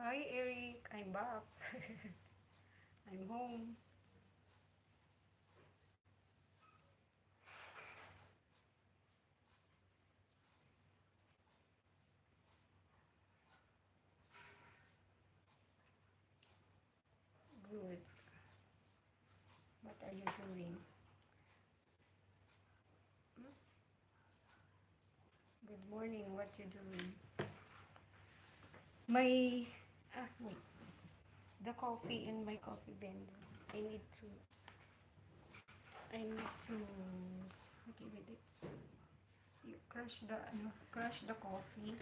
Hi Eric, I'm back. I'm home. Good. What are you doing? Hmm? Good morning. What you doing? My wait. The coffee in my coffee blender. I need to. I need to. What do you need it? You crush the crush the coffee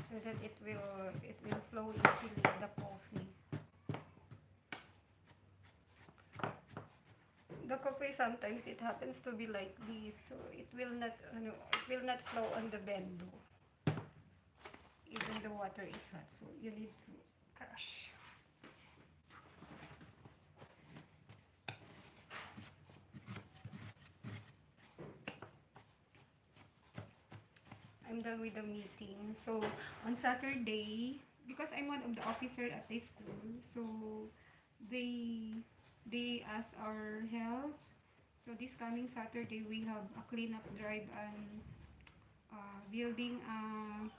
so that it will flow easily the coffee. The coffee sometimes it happens to be like this, so it will not flow on the bendo. Even the water is hot, so you need to crush. I'm done with the meeting. So on Saturday, because I'm one of the officer at this school, so they they ask our help. So this coming Saturday we have a cleanup drive and building a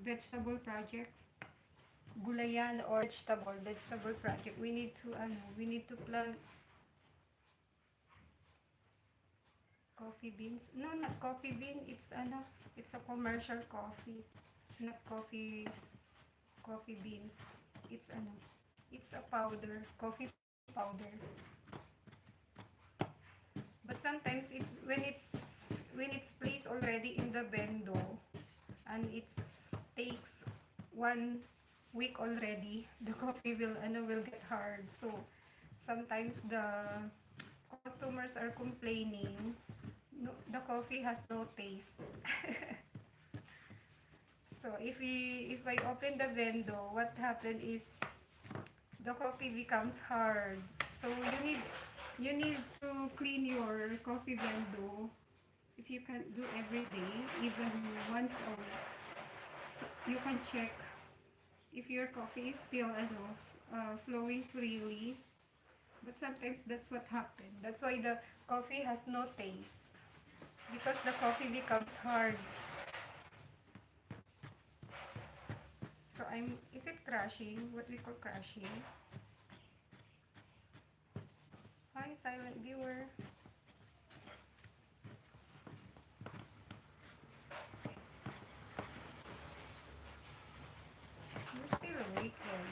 vegetable project, gulayan or vegetable project. We need to plant coffee beans. No, not coffee bean. It's a commercial coffee, not coffee beans. It's a powder, coffee powder. But sometimes when it's placed already in the bendo and it takes 1 week already, the coffee will get hard. So sometimes the customers are complaining, no, the coffee has no taste. So if I open the window, what happened is the coffee becomes hard. So you need to clean your coffee window if you can do every day, even once a week. So you can check if your coffee is still flowing freely. But sometimes that's what happened. That's why the coffee has no taste because the coffee becomes hard. So is it crashing? What we call crashing? Hi, silent viewer. You're still awake then.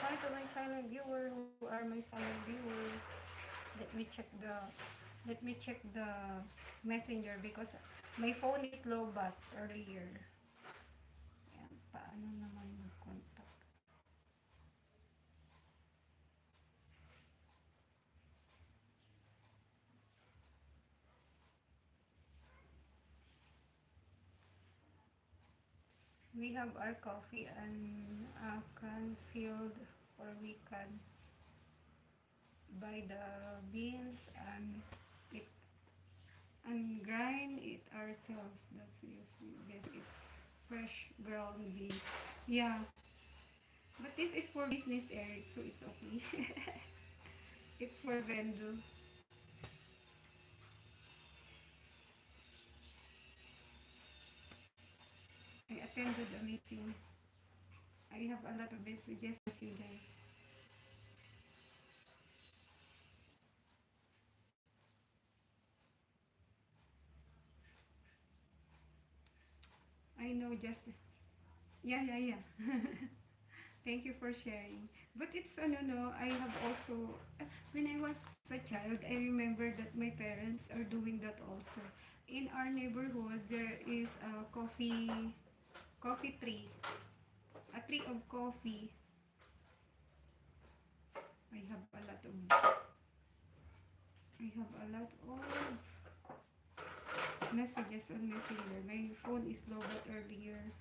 Hi to my silent viewer. Who are my silent viewer? Let me check the let me check the messenger because my phone is low bat earlier. Ayan, paano naman mag-contact? We have our coffee and concealed, or we can buy the beans it and grind it ourselves. That's yes, it's fresh ground beans. Yeah, but this is for business, Eric, so it's okay. It's for vendor. I attended a meeting. I have a lot of messages today. I know, just yeah. Thank you for sharing. But it's no. I have also when I was a child, I remember that my parents are doing that also. In our neighborhood, there is a coffee tree, a tree of coffee. I have a lot of messages on Messenger. My phone is low but earlier.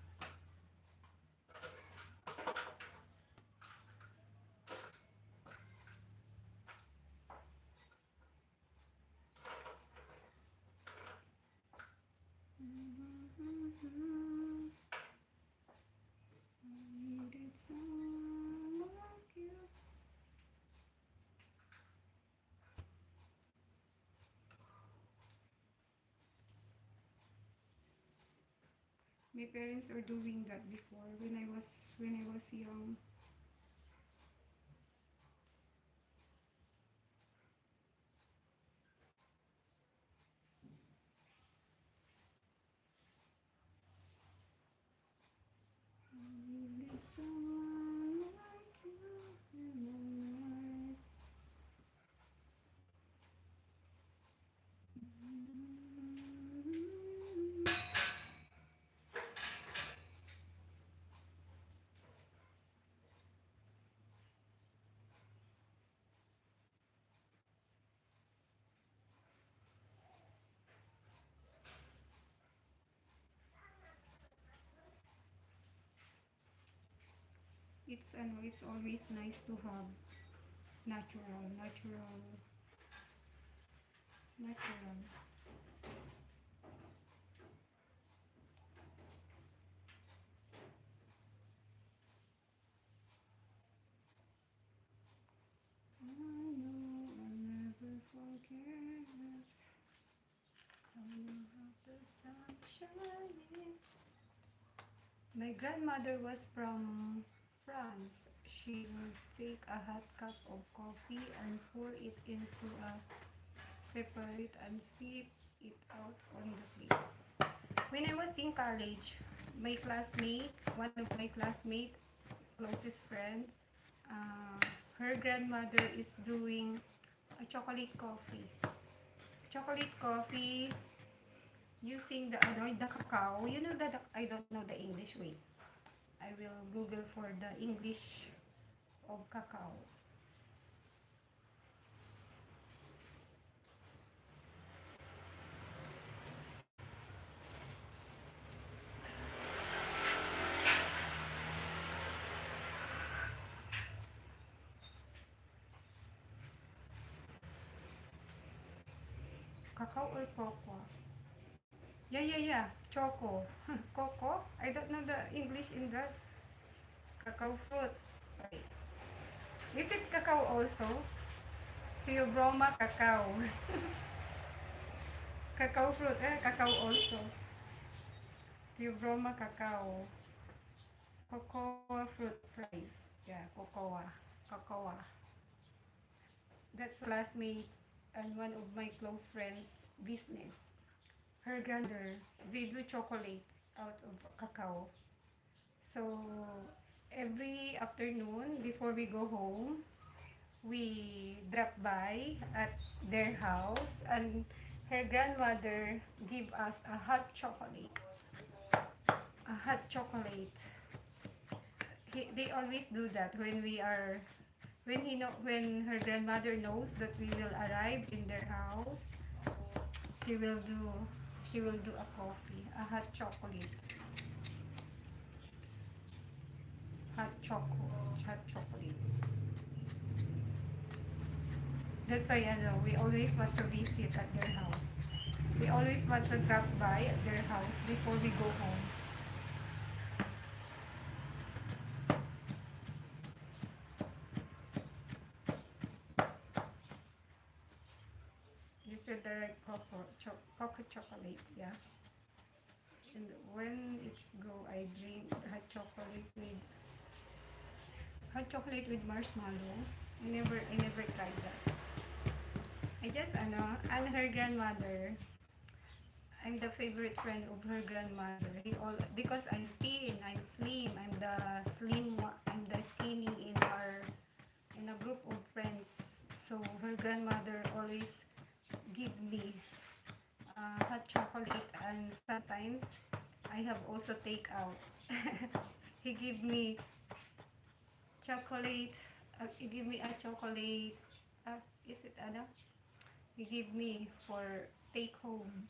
I needed someone like you. My parents are doing that before when I was young. I needed someone like you in my life. It's always nice to have natural. I know I'll never forget how you have the sun shining. My grandmother was from France. She would take a hot cup of coffee and pour it into a separate and sip it out on the plate. When I was in college, one of my classmate, closest friend, uh, her grandmother is doing a chocolate coffee. Chocolate coffee using the cacao. You know that I don't know the English way. I will Google for the English of cacao. Cacao or cocoa? Yeah. Choco. Coco? I don't know the English in that. Cacao fruit. Right. Is it cacao also? Theobroma cacao. Cacao fruit. Cacao also. Theobroma cacao. Cocoa fruit fries. Yeah, cocoa. Cocoa. That's classmate and one of my close friends' business. Her grandmother, they do chocolate out of cacao. So every afternoon before we go home, we drop by at their house and her grandmother give us a hot chocolate. A hot chocolate. They always do that when her grandmother knows that we will arrive in their house, she will do a coffee, a hot chocolate. That's why we always want to visit at their house. We always want to drop by at their house before we go home. You said the right cocoa chocolate, yeah. And when it's go, I drink hot chocolate with marshmallow. I never tried that. I just and her grandmother. I'm the favorite friend of her grandmother. Because I'm thin, I'm slim, I'm the skinny in a group of friends. So her grandmother always give me hot chocolate and sometimes I have also take out. He give me chocolate he give me a chocolate. Is it ano? He give me for take home.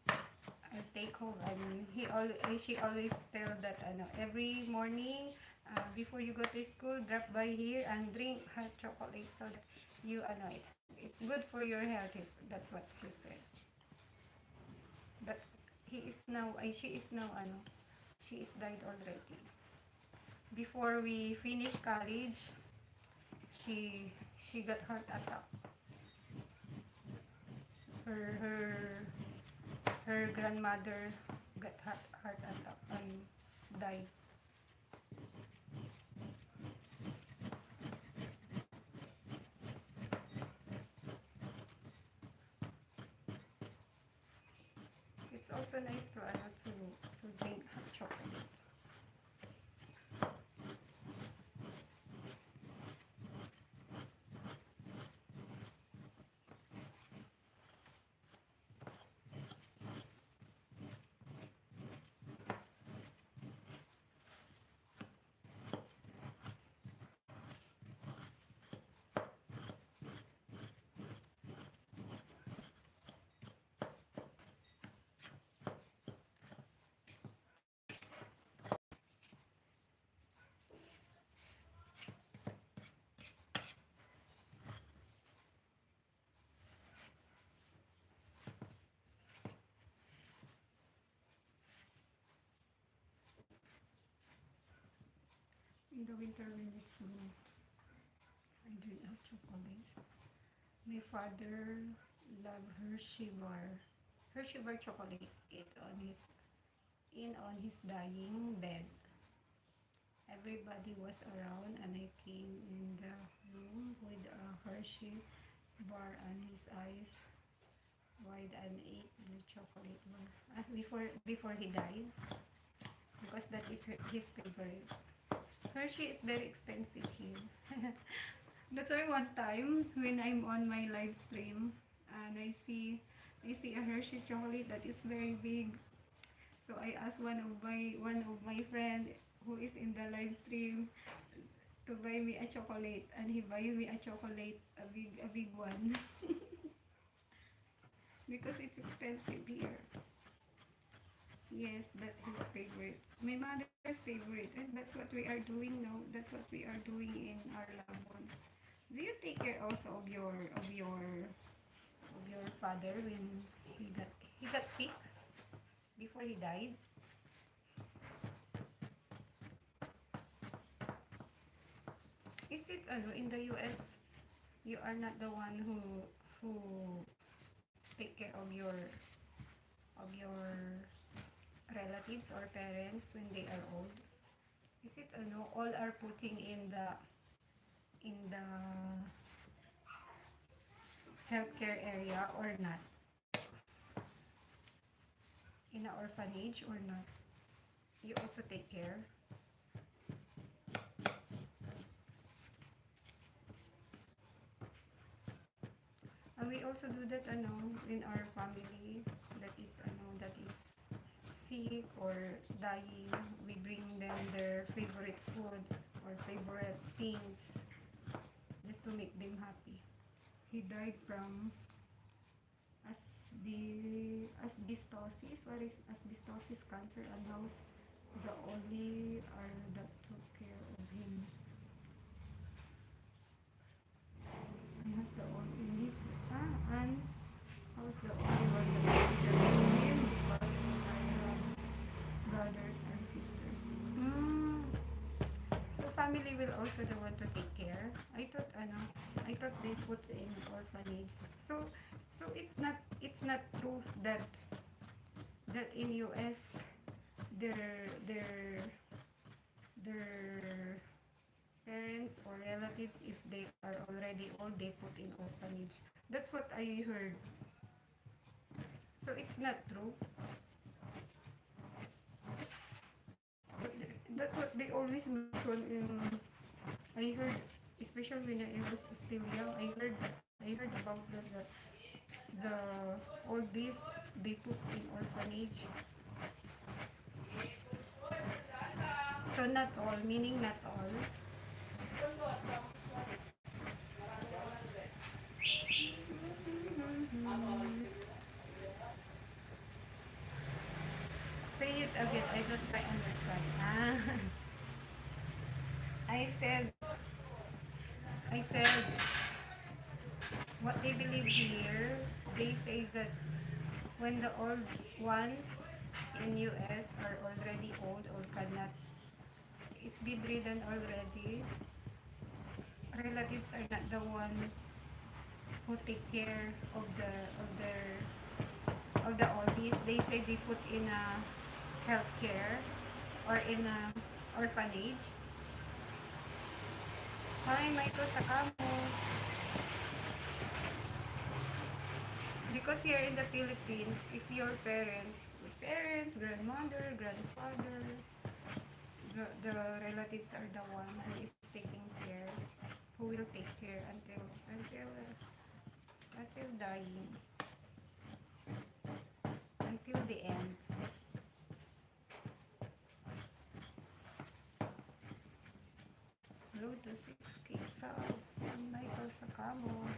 I take home. And she always tell that ano, every morning before you go to school, drop by here and drink hot chocolate so that you ano, it's good for your health. That's what she said. But she is now ano, she is died already. Before we finish college, she got heart attack. Her her grandmother got heart attack and died. It's also nice to drink hot chocolate. In the winter when it's snow, I drink hot chocolate. My father loved Hershey bar chocolate. It on his dying bed. Everybody was around and I came in the room with a Hershey bar on his eyes wide and ate the chocolate bar. Before he died, because that is his favorite. Hershey is very expensive here. That's why one time when I'm on my live stream and I see a Hershey chocolate that is very big. So I asked one of my friend who is in the live stream to buy me a chocolate, and he buys me a chocolate, a big one. Because it's expensive here. Yes, that's his favorite. My mother's favorite, and that's what we are doing now. That's what we are doing in our loved ones. Do you take care also of your father when he got sick before he died? Is it in the US you are not the one who take care of your relatives or parents when they are old? Is it all are putting in the healthcare area or not? In a orphanage or not? You also take care? And we also do that in our family that is sick or dying. We bring them their favorite food or favorite things just to make them happy. He died from asbestosis. What is asbestosis? Cancer, and how's the only are that took care of him, and has the only in his and how's the only one that took care of him, because I have brothers and sisters. So family will also the one to take care. I thought they put in orphanage. So it's not proof that in US their parents or relatives, if they are already old, they put in orphanage. That's what I heard. So it's not true. But that's what they always mention in. I heard, especially when I was still young, I heard about that the all these they put in orphanage. So not all, meaning not all. Say it again. I don't quite understand. I said, I said, what they believe here, they say that when the old ones in US are already old or cannot, is bedridden already, relatives are not the one who take care of the oldies. They say they put in a healthcare or in a orphanage. Hi, Michael Sacamos. Because here in the Philippines, if your parents, grandmother, grandfather, the relatives are the one who is taking care, who will take care until dying, until the end. Road to 6K subs from Michael Sacamos.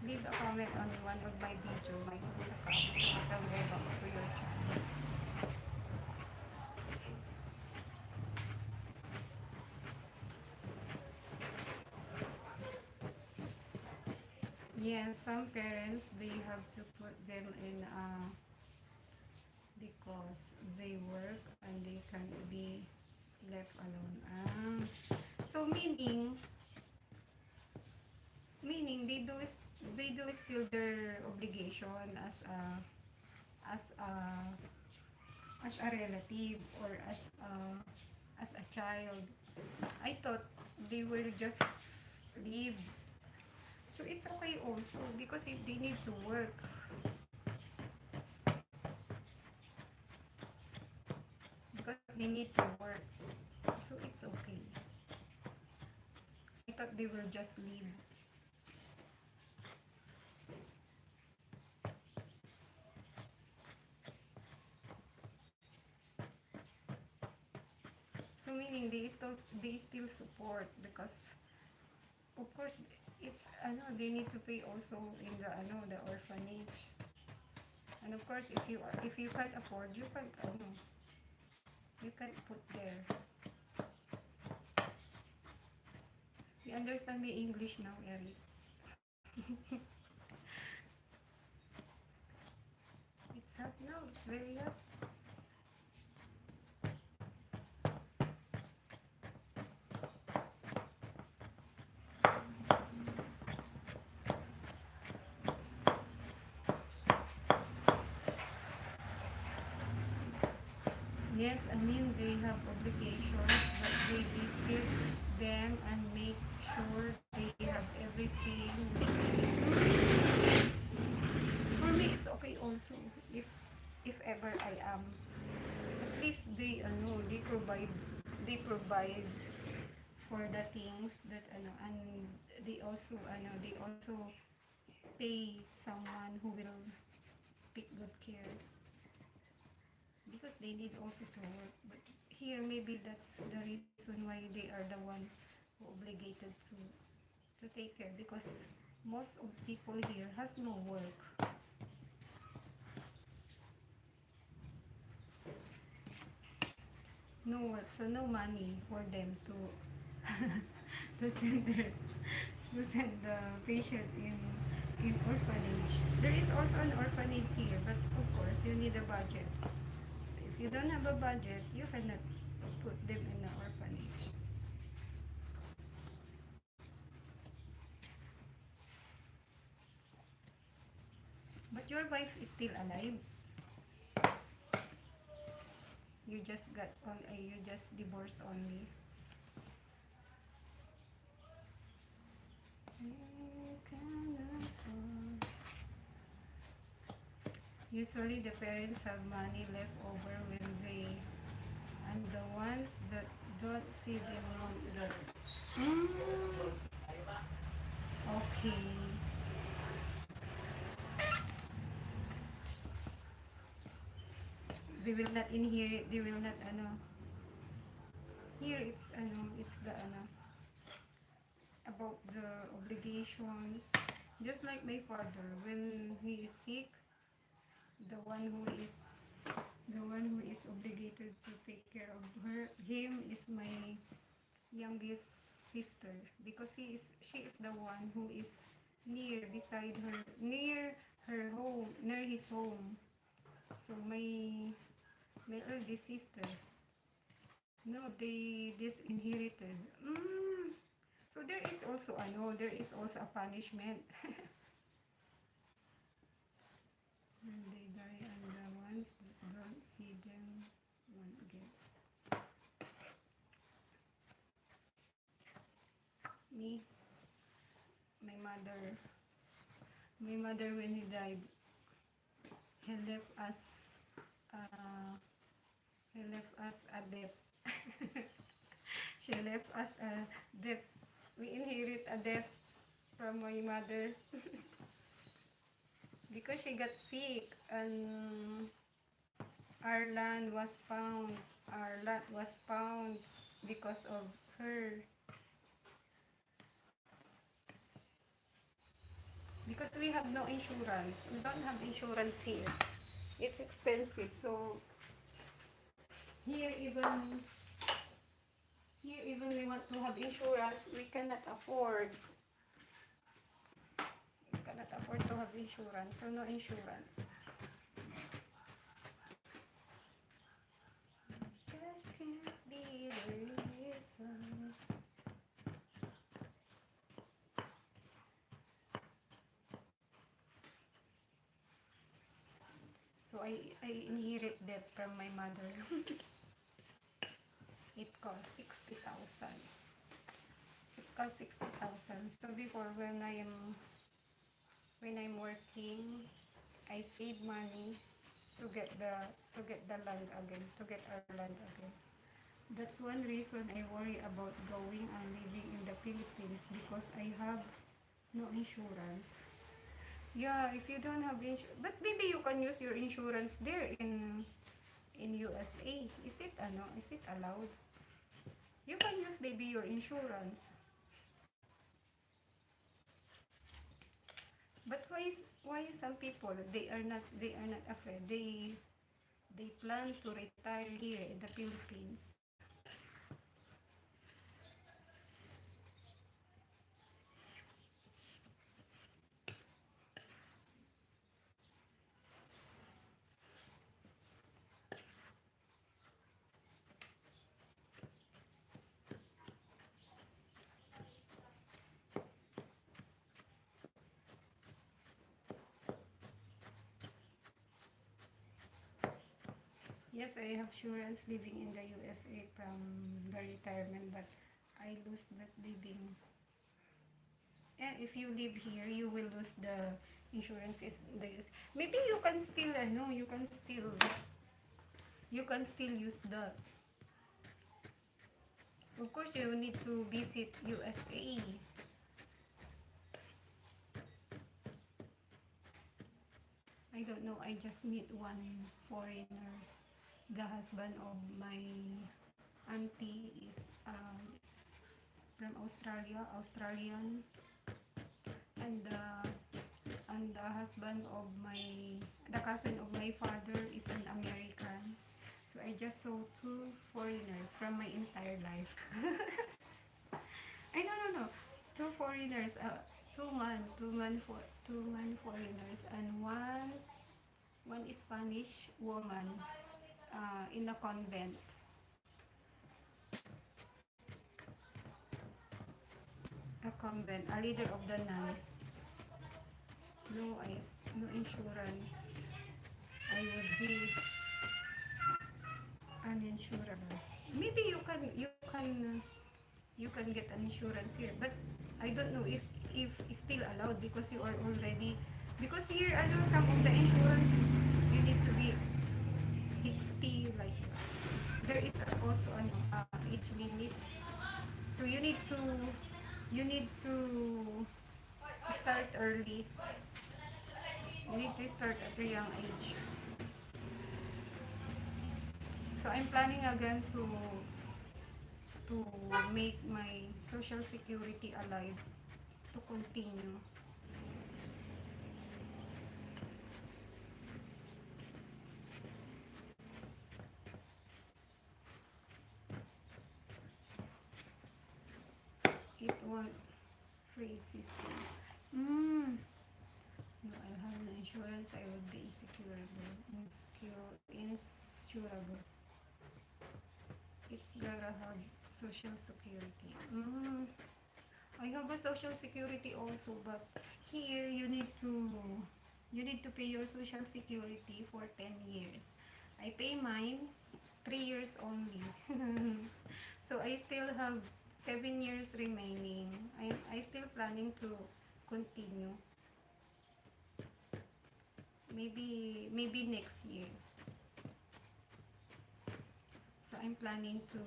Leave a comment on one of my video, Michael Sacamos, so I can go back to your channel. Yes, some parents, they have to put them in because they work and they can't be left alone. So meaning they do still their obligation as a as a relative or as a child. I thought they will just leave. So it's okay also because if they need to work, because they need to work, so it's okay. I thought they will just leave. So meaning they still support because of course it's they need to pay also in the orphanage. And of course if you can't afford, you can't put there. You understand my English now, Eric? It's hot now, it's very hot. Yes, I mean they have obligations, but they visit them and make sure they have everything they need. For me, it's okay also if ever I am. At least they provide for the things that and they also pay someone who will take good care because they need also to work. But here maybe that's the reason why they are the one who obligated to take care because most of people here has no work. No work, so no money for them to to send the patient in orphanage. There is also an orphanage here, but of course you need a budget. If you don't have a budget, you cannot put them in an orphanage. But your wife is still alive. You just divorced only. Usually the parents have money left over when they and the ones that don't see them want that. Okay. They will not inherit, they will not here it's the about the obligations. Just like my father, when he is sick, the one who is obligated to take care of him is my youngest sister, because she is the one who is near beside her, near her home, near his home. So my eldest sister, no, they disinherited. So there is also a punishment. When they die, and the ones that don't see them won't get. Me, my mother when he died, he left us, uh, a debt. She left us a debt. We inherit a debt from my mother because she got sick, and our land was found. Our lot was found because of her. Because we have no insurance. We don't have insurance here. It's expensive. So here even we want to have insurance, we cannot afford. We cannot afford to have insurance. So no insurance. Just can't be the reason. So I inherit debt from my mother. It cost 60,000. It cost 60,000. So before, when I'm working, I save money to get the land again, to get our land again. That's one reason I worry about going and living in the Philippines, because I have no insurance. Yeah, if you don't have insurance, but maybe you can use your insurance there in USA. Is it allowed? You can use maybe your insurance. But why some people, they are not afraid. They plan to retire here in the Philippines. Yes, I have insurance living in the USA from the retirement, but I lose that living. And if you live here, you will lose the insurance. Maybe you can still, you can still use that. Of course, you need to visit USA. I don't know. I just meet one foreigner. The husband of my auntie is from Australian, and the husband of the cousin of my father is an American. So I just saw two foreigners from my entire life. No, two foreigners, two man foreigners, and one Spanish woman in a convent. A leader of the nun. No insurance. I would be uninsurable. Maybe you can get an insurance here, but I don't know if it's still allowed, because you are already, because here I know some of the insurances you need to be 60, like there is also an age limit, so you need to start early. You need to start at a young age. So I'm planning again to make my social security alive, to continue. it won't free system. Mm. No, I have no insurance. I would be insurable. It's gotta have social security. I have a social security also, but here you need to pay your social security for 10 years. I pay mine 3 years only. So I still have 7 years remaining. I still planning to continue. Maybe next year. So I'm planning to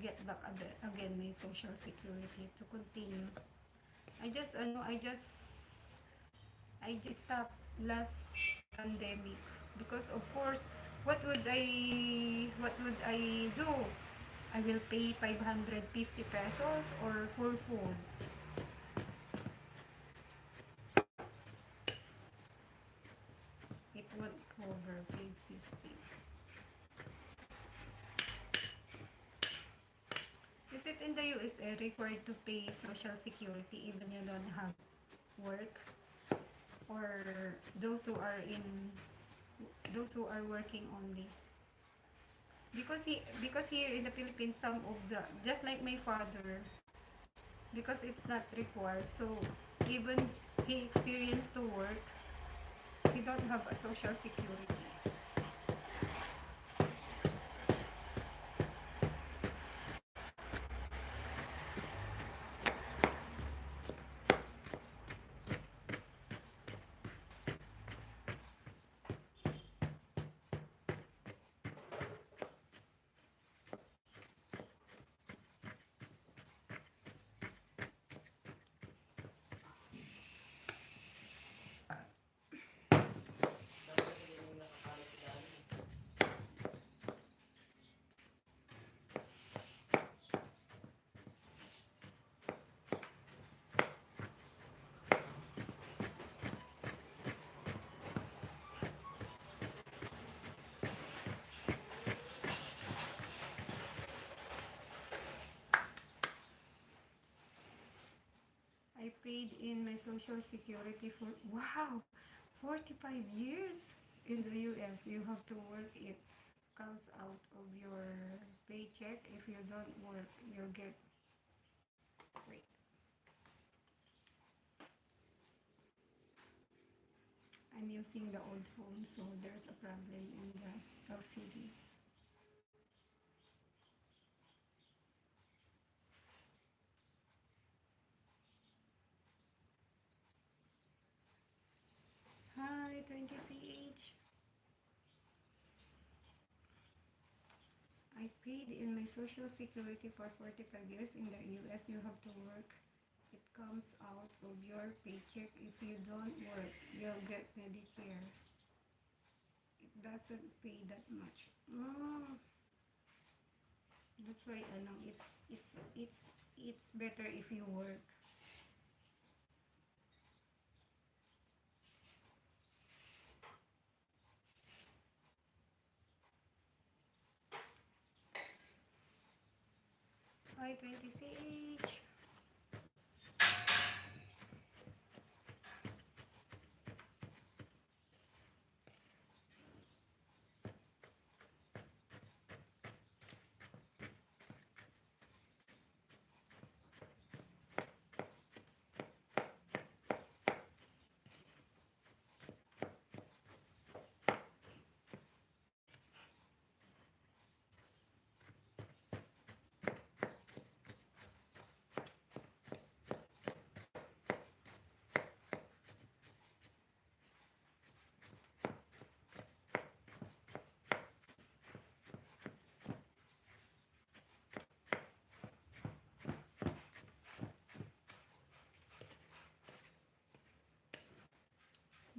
get back again my social security to continue. I just stopped last pandemic because of course what would I do? I will pay 550 pesos or for food. It won't cover paid system. Is it in the USA required to pay social security even you don't have work? Or those who are working only? Because here in the Philippines, some of the, just like my father, because it's not required, so even he experienced to work, he don't have a social security. I paid in my social security for, wow, 45 years. In the US, you have to work. It comes out of your paycheck. If you don't work, you'll get, wait, I'm using the old phone, so there's a problem in the LCD. Hi, 20CH. I paid in my social security for 45 years. In the US, you have to work. It comes out of your paycheck. If you don't work, you'll get Medicare. It doesn't pay that much. That's why it's better if you work. Hi, 20CH.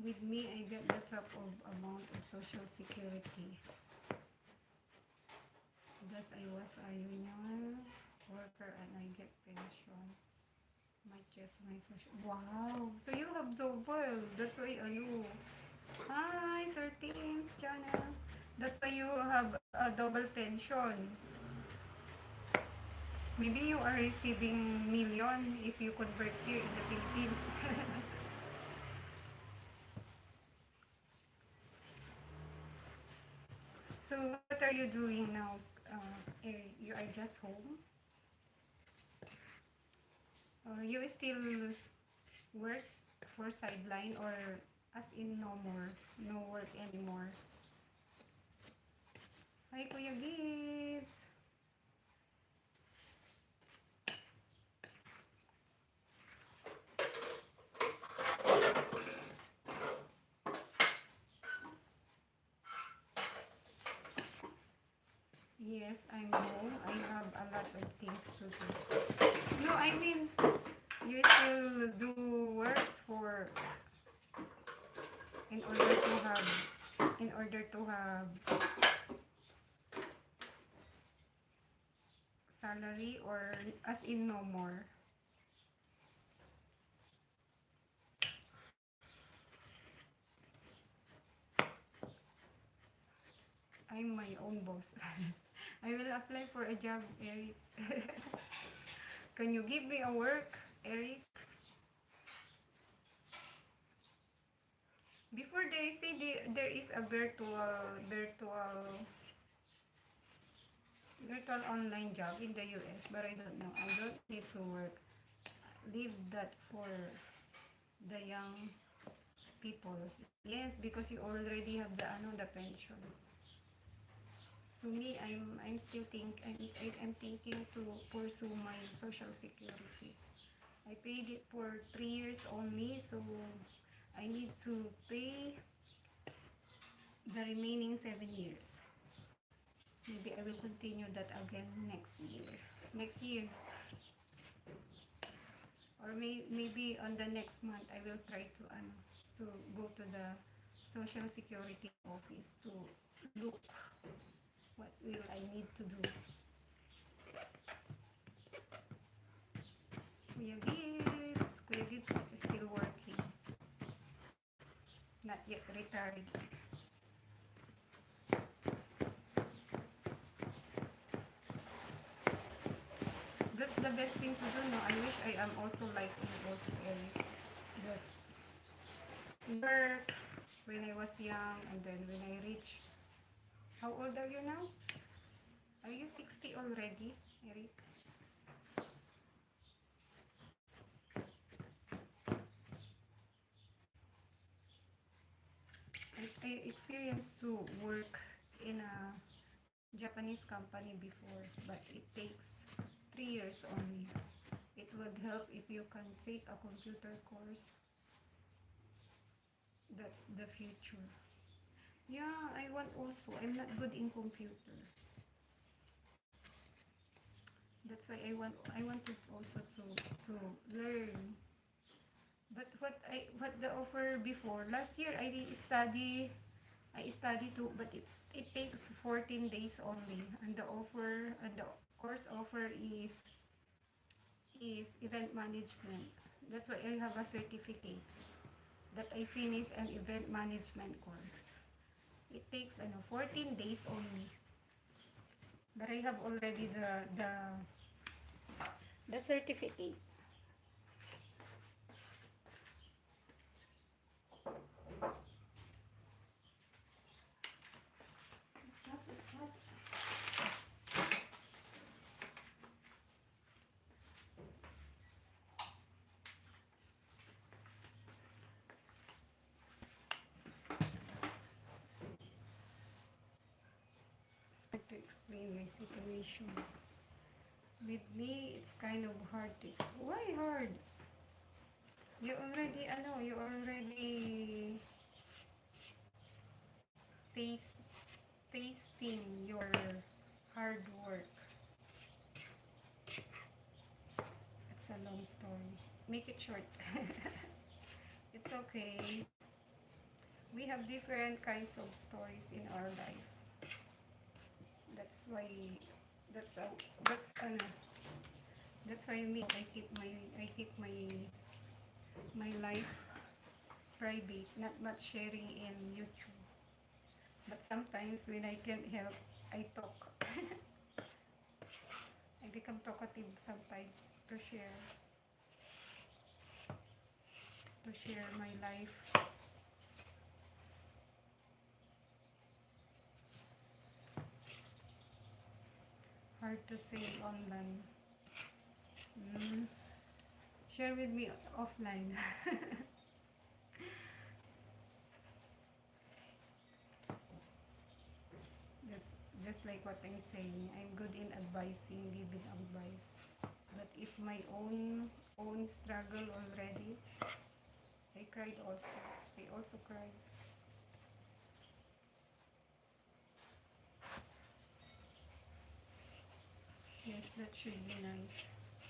With me, I get the top of amount of social security. Thus, I was a union worker and I get pension. Matches my social. Wow! So you have double. That's why you. Hi, Sir Teams channel. That's why you have a double pension. Maybe you are receiving million if you convert here in the Philippines. So what are you doing now? You are just home? Or you still work for sideline, or as in no more, no work anymore? Hi, Kuya Gibbs! Yes, I'm home. I have a lot of things to do. No, I mean, you still do work for in order to have in order to have salary, or as in no more. I'm my own boss. I will apply for a job, Eric. Can you give me a work, Eric? Before they say there is a virtual online job in the US, but I don't know. I don't need to work. Leave that for the young people. Yes, because you already have the pension. So me, I'm still I'm thinking to pursue my social security. I paid it for 3 years only, so I need to pay the remaining 7 years. Maybe I will continue that again next year. Next year, or maybe on the next month, I will try to go to the social security office to look what will I need to do. Kuya Gibbs is still working, not yet retired. That's the best thing to do, no? I wish I am also like you also, Eric. That work when I was young, and then when I reach, how old are you now? Are you 60 already, Eric? I experienced to work in a Japanese company before, but it takes 3 years only. It would help if you can take a computer course. That's the future. Yeah, I want also. I'm not good in computer. That's why I wanted also to learn. But what the offer before last year, I study too, but it takes 14 days only, and the course offer is event management. That's why I have a certificate that I finished an event management course. It takes 14 days only, but I have already the certificate. What's that? Expect to explain my situation. With me, it's kind of hard to explain. Why hard? You already taste, tasting your hard work. It's a long story. Make it short. It's okay. We have different kinds of stories in our life. That's why that's a, that's ano, that's why me I keep my life private, not much sharing in YouTube. But sometimes when I can't help, I talk. I become talkative sometimes to share my life. Hard to say online. Mm. Share with me offline. just just like what I'm saying, I'm good in advising, giving advice. But if my own struggle already, I cried also. I also cried. Yes, that should be nice.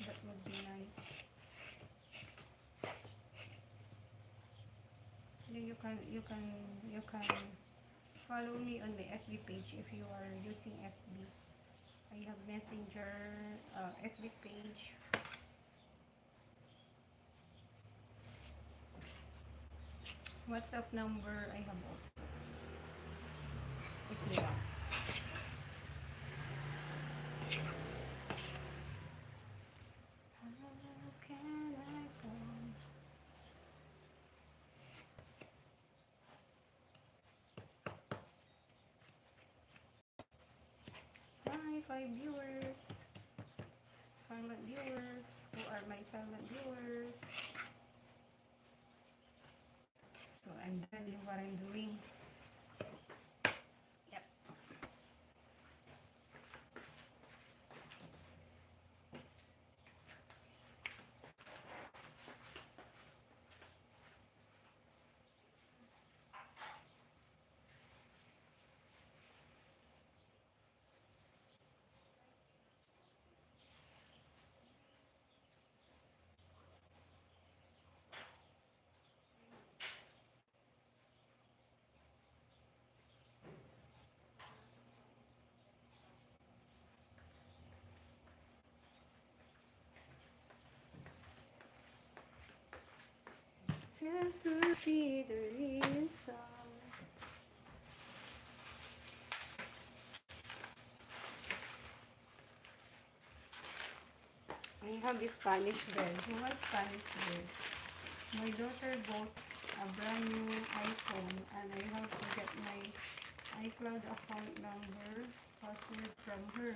That would be nice. You can follow me on my FB page if you are using FB. I have Messenger, FB page. WhatsApp number I have also. If you want. How can I find 5 viewers? Silent viewers. Who are my silent viewers? So I'm done in what I'm doing. Yep. This will be the real song. I have a Spanish bread. Who has Spanish bread? My daughter bought a brand new iPhone and I have to get my iCloud account number password from her.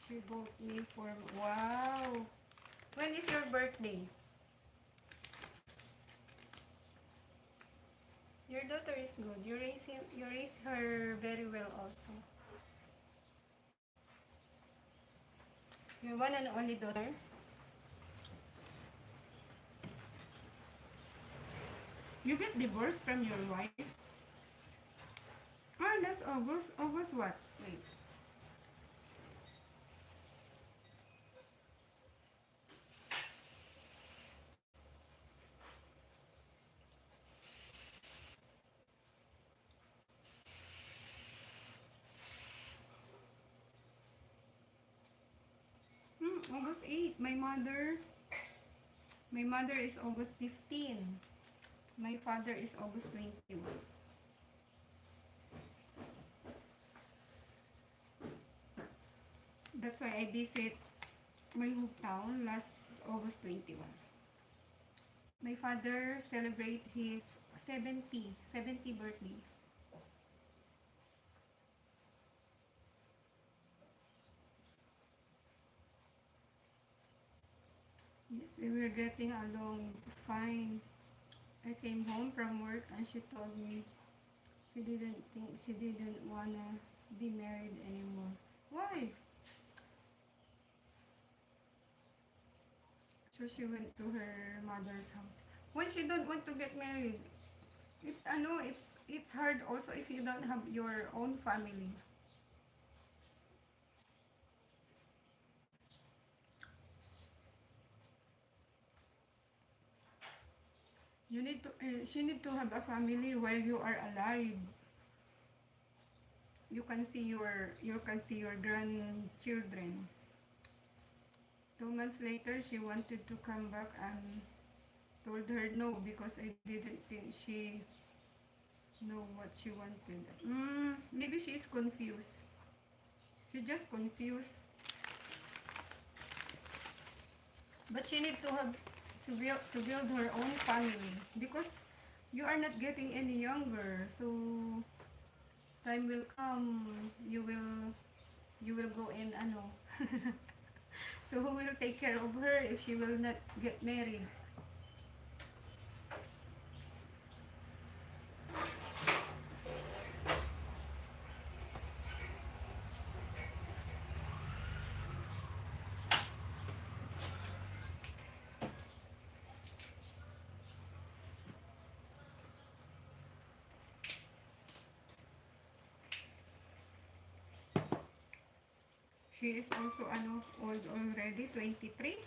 She bought me for... Wow! When is your birthday? Your daughter is good. You raise her very well also. Your one and only daughter? You get divorced from your wife? Ah, last August. August what? Wait. August 8. My mother is August 15. My father is August 21. That's why I visit my hometown last August 21. My father celebrate his 70 birthday. Yes, we were getting along fine. I came home from work and she told me she didn't wanna be married anymore. Why? So she went to her mother's house. When she don't want to get married, it's hard also if you don't have your own family. She need to have a family while you are alive. You can see your grandchildren. 2 months later, she wanted to come back and told her no because I didn't think she know what she wanted. Maybe she is confused. She just confused. But she need to have to build her own family because you are not getting any younger. So time will come, you will go in ano. So who will take care of her if she will not get married? She is also ano old already, 23.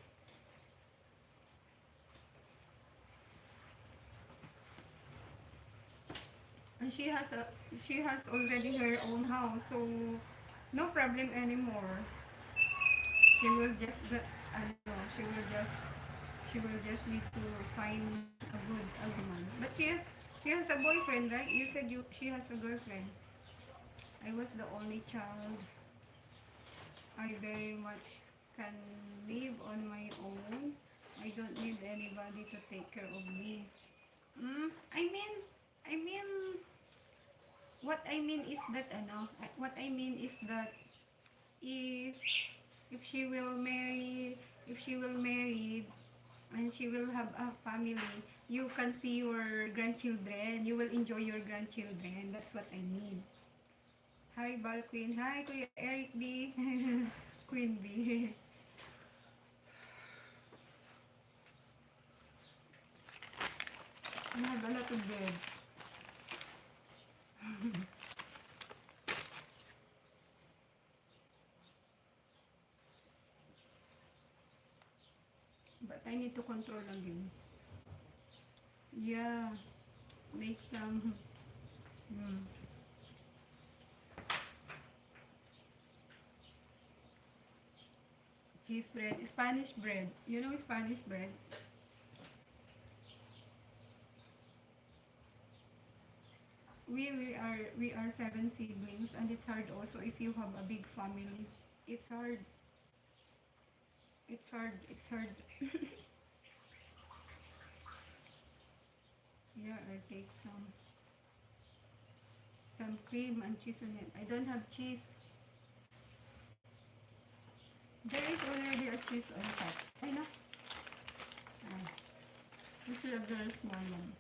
And she has already her own house, so no problem anymore. She will just ano, she will just need to find a good man. But she has a boyfriend, right? You said she has a girlfriend. I was the only child. I very much can live on my own. I don't need anybody to take care of me. I mean, what I mean is that ano, what I mean is that if if she will marry, if she will marry and she will have a family, you can see your grandchildren. You will enjoy your grandchildren. That's what I mean. Hi, Bal Queen. Hi, Kuya Eric D. Queen B. I have a lot of bread. But I need to control again. Yeah, make some. Mm. Cheese bread, Spanish bread. You know Spanish bread? We are seven siblings, and it's hard also if you have a big family. It's hard. It's hard. It's hard. Yeah, I take some cream and cheese on it. I don't have cheese. There is already a cheese on top. I know. Ah, this is a very small one.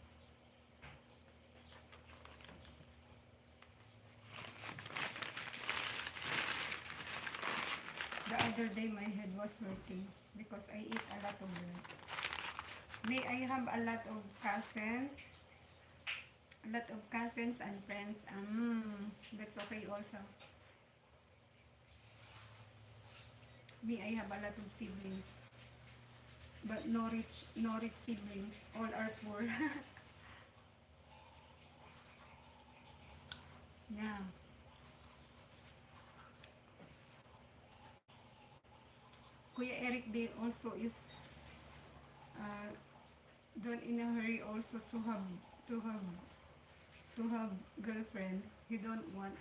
The other day my head was hurting because I eat a lot of bread. May I have a lot of cousins and friends. That's okay also. Me, I have a lot of siblings, but no rich siblings. All are poor. Yeah. Kuya Eric Day also is uh, don't in a hurry also to have to have girlfriend. He don't want.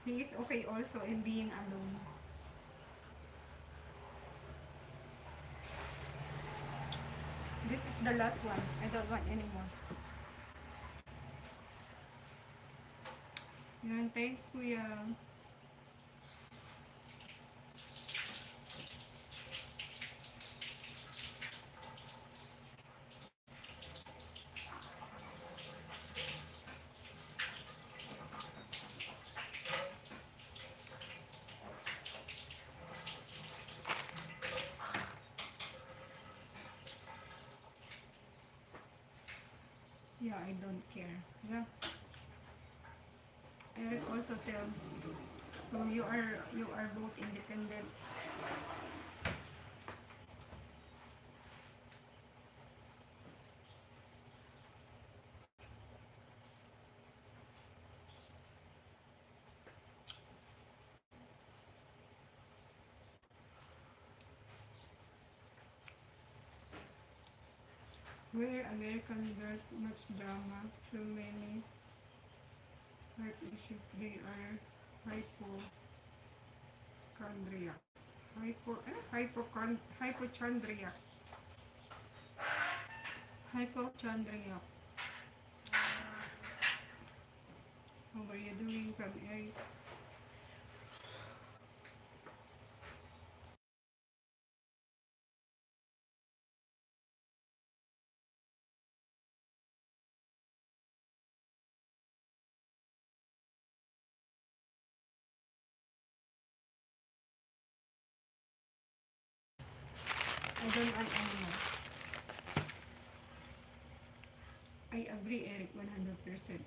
He is okay also in being alone. This is the last one. I don't want anymore. Yan, thanks kuya. Yeah, I don't care. Yeah. Eric also tell. So you are both independent. Where American girls much drama, too many heart issues. They are hypochondriac. Hypochondria. Hypochondria. How are you doing from Eric? I don't want anymore. I agree, Eric, 100%.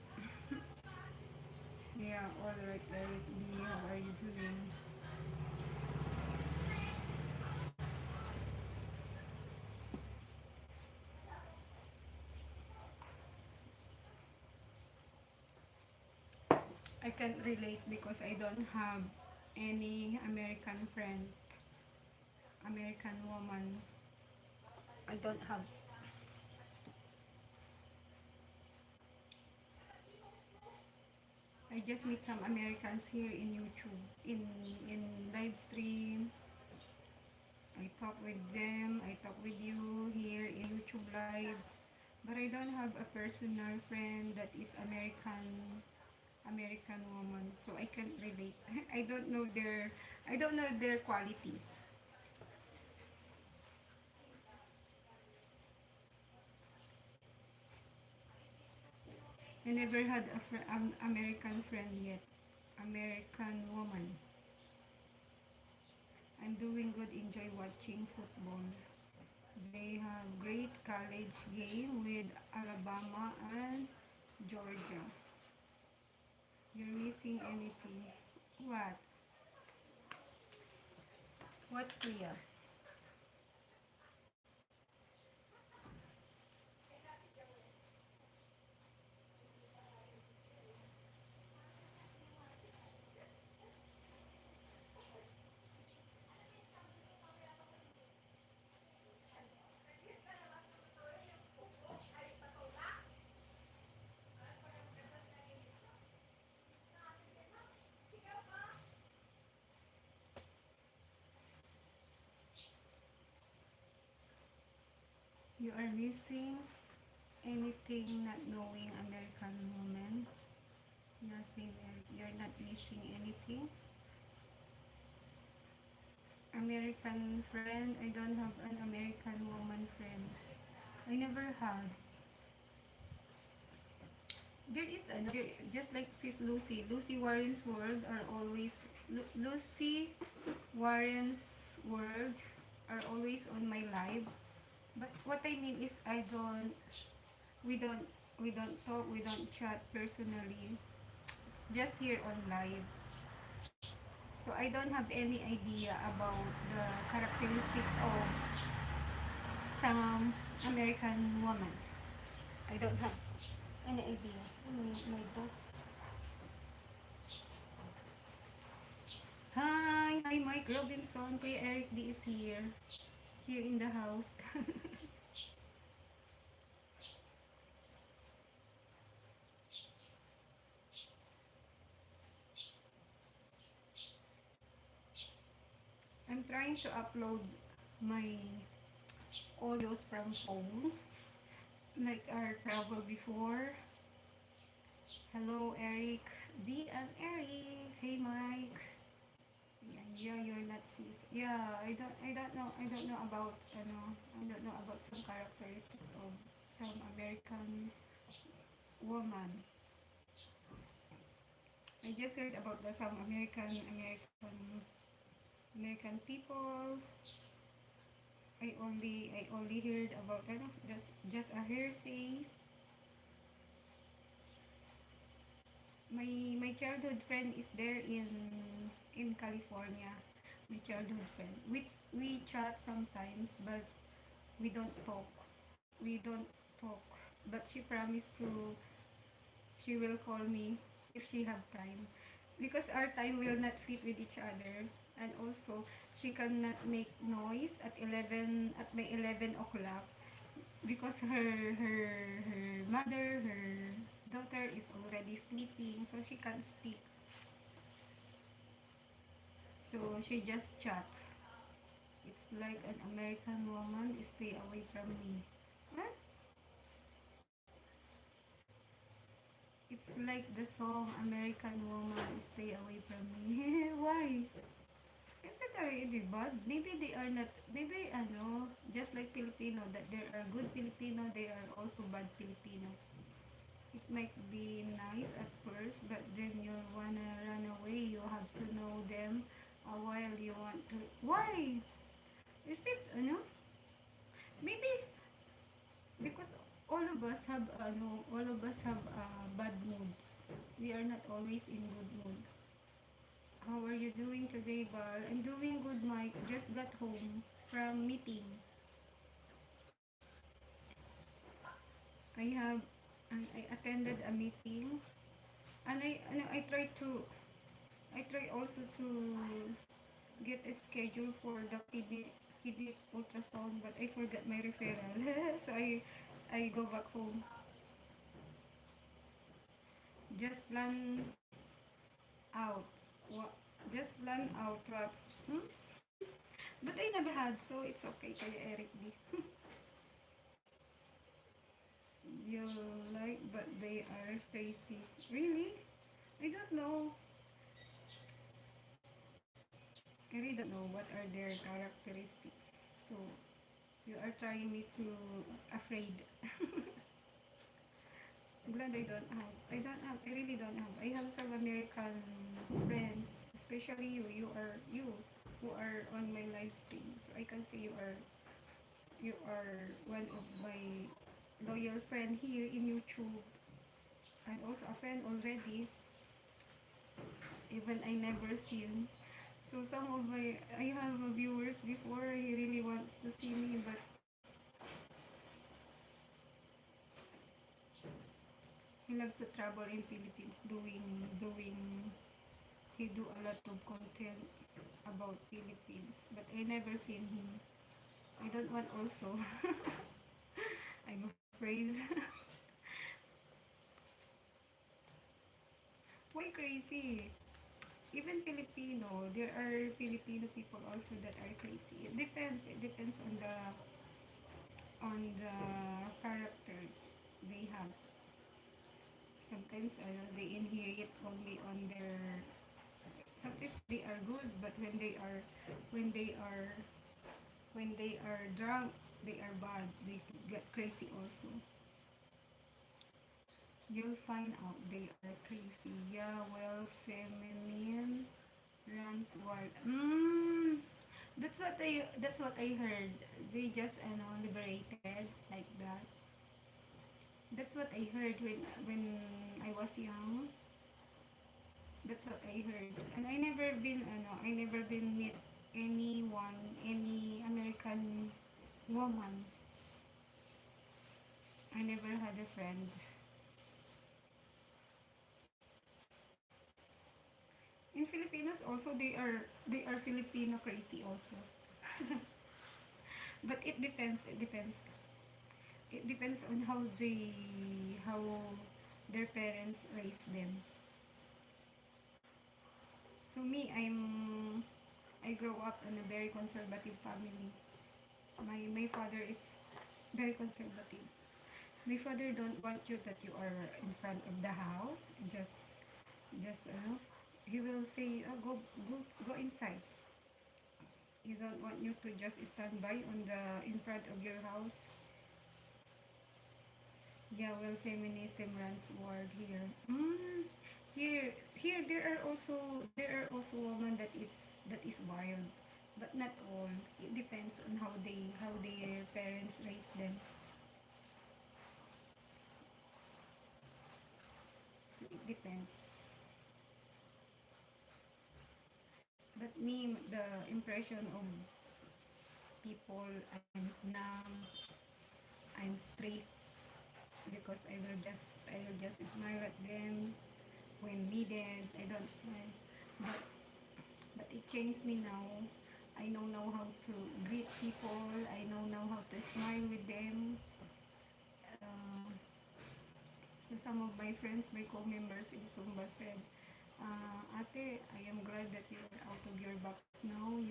Yeah, alright, Eric. Lee, how are you doing? I can't relate because I don't have any American friend, American woman. I don't have. I just meet some Americans here in YouTube, in live stream. I talk with them. I talk with you here in YouTube live. But I don't have a personal friend that is American woman, so I can't relate. I don't know their qualities. I never had American friend yet. American woman. I'm doing good. Enjoy watching football. They have great college game with Alabama and Georgia. You're missing anything. What? What, Priya? You are missing anything not knowing American woman? Nothing. You're not missing anything. American friend? I don't have an American woman friend. I never had. There is another, just like sis Lucy. Lucy Warren's world are always, Lucy Warren's world are always on my live. But what I mean is we don't, we don't talk, we don't chat personally. It's just here on live. So I don't have any idea about the characteristics of some American woman. I don't have any idea. My boss. Hi, Mike Robinson. Kuya Eric D is here in the house. I'm trying to upload my audios from phone, like our travel before. Hello, Eric D and Eric. Hey, Mike. Yeah, you're not sis. Yeah, I don't know about, I don't know about some characteristics of some American woman. I just heard about the some American people. I only heard about, just a hearsay. My childhood friend is there in California. My childhood friend. We chat sometimes, but we don't talk. We don't talk. But she promised to, she will call me if she have time, because our time will not fit with each other. And also, she cannot make noise at 11, at my 11 o'clock, because her mother, her daughter is already sleeping, so she can't speak. So she just chat. It's like an American woman, stay away from me. Huh? It's like the song American woman, stay away from me. Why? Is it already bad? Maybe they are not, maybe just like Filipino, that there are good Filipino, there are also bad Filipino. It might be nice at first, but then you wanna run away, you have to know them a while you want to. Why? Is it, maybe because all of us have bad mood. We are not always in good mood. How are you doing today, Bal? I'm doing good, Mike. Just got home from meeting. I have I attended a meeting, and I try to I try also to get a schedule for the kidney ultrasound, but I forgot my referral. So I go back home. Just plan out. What? Just plan out what's. But I never had, so it's okay, Kaya Eric D. You like, but they are crazy. Really? I don't know. I really don't know what are their characteristics. So you are trying me to afraid. I'm glad I don't have. I don't have. I really don't have. I have some American friends, especially you. You who are on my live stream. So I can say you are one of my loyal friend here in YouTube, and also a friend already. Even I never seen. So some of my I have viewers before. He really wants to see me, but he loves to travel in Philippines, doing. He do a lot of content about Philippines, but I never seen him. I don't want also. I'm afraid. Why crazy? Even Filipino, there are Filipino people also that are crazy. It depends. It depends on the characters they have. Sometimes they inherit only on their. Sometimes they are good, but when they are when they are drunk, they are bad. They get crazy also. You'll find out they are crazy. Yeah, well, feminine runs wild. That's what I heard. They just liberated like that. That's what I heard when I was young. That's what I heard. And I never been meet anyone, any American woman. I never had a friend. In Filipinos also they are Filipino crazy also. But it depends. It depends on how their parents raised them. So me, I grow up in a very conservative family. My father is very conservative. My father don't want you that you are in front of the house. Just he will say, oh, go inside. He don't want you to just stand by on the in front of your house. Yeah, well, feminism runs wild here. Here there are also women that is wild, but not all. It depends on how their parents raised them. So it depends. But me, the impression of people, I'm snug, I'm strict because I will just smile at them when needed. I don't smile, but it changed me now. I know now how to greet people. I know now how to smile with them. Uh, so some of my friends, my co-members in Zumba said, Ate, I am glad that you're out of your box now.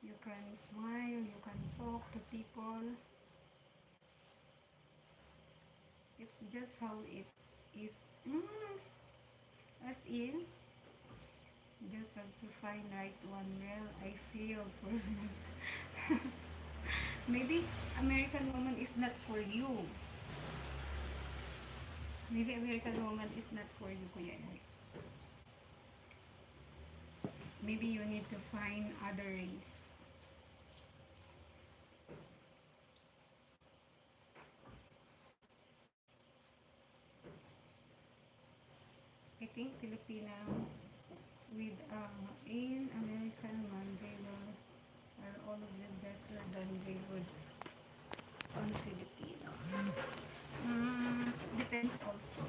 You can smile, you can talk to people. It's just how it is. Mm, as in, just have to find right one. Well, I feel for maybe American Woman is not for you. Maybe American Woman is not for you, Kuya Eric. Maybe you need to find other race. I think Filipino with in American man, they will are all of them better than they would on Filipino. It depends also.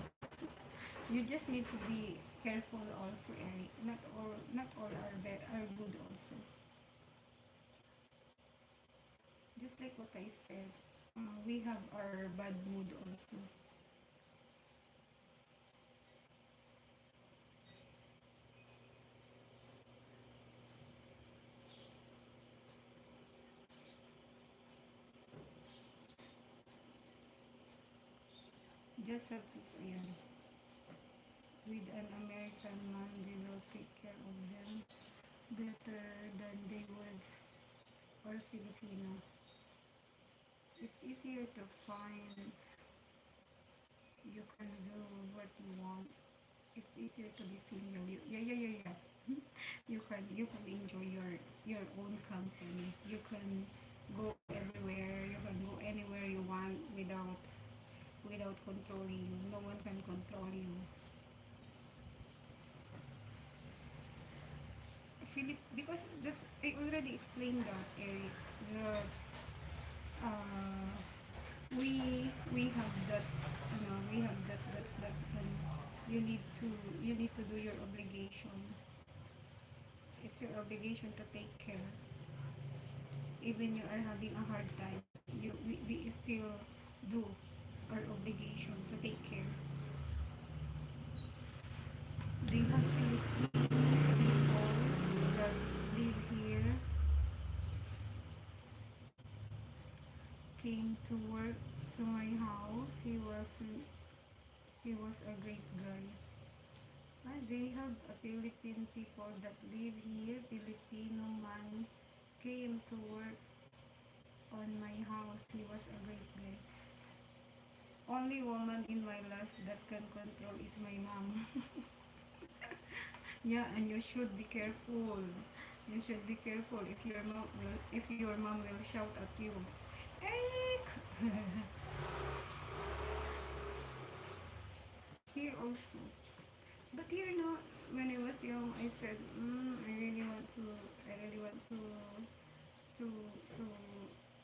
You just need to be careful also, Eric. Not all are good also. Just like what I said, we have our bad mood also. Just have to, yan. With an American man, they will take care of them better than they would or Filipino. It's easier to find. You can do what you want. It's easier to be single. Yeah. You can enjoy your own company. You can go everywhere. You can go anywhere you want without controlling you. No one can control you. Philip, because that's I already explained that, Eric. That uh, we have that, we have that's you need to do your obligation. It's your obligation to take care. Even you are having a hard time, we still do our obligation to take care. They have Filipino people that live here came to work to my house. He was a great guy. They have a Philippine people that live here. Filipino man came to work on my house. He was a great guy. Only woman in my life that can control is my mom. Yeah, and you should be careful. You should be careful if your mom will shout at you. Eric! Here also. But here no, when I was young, I said, I really want to to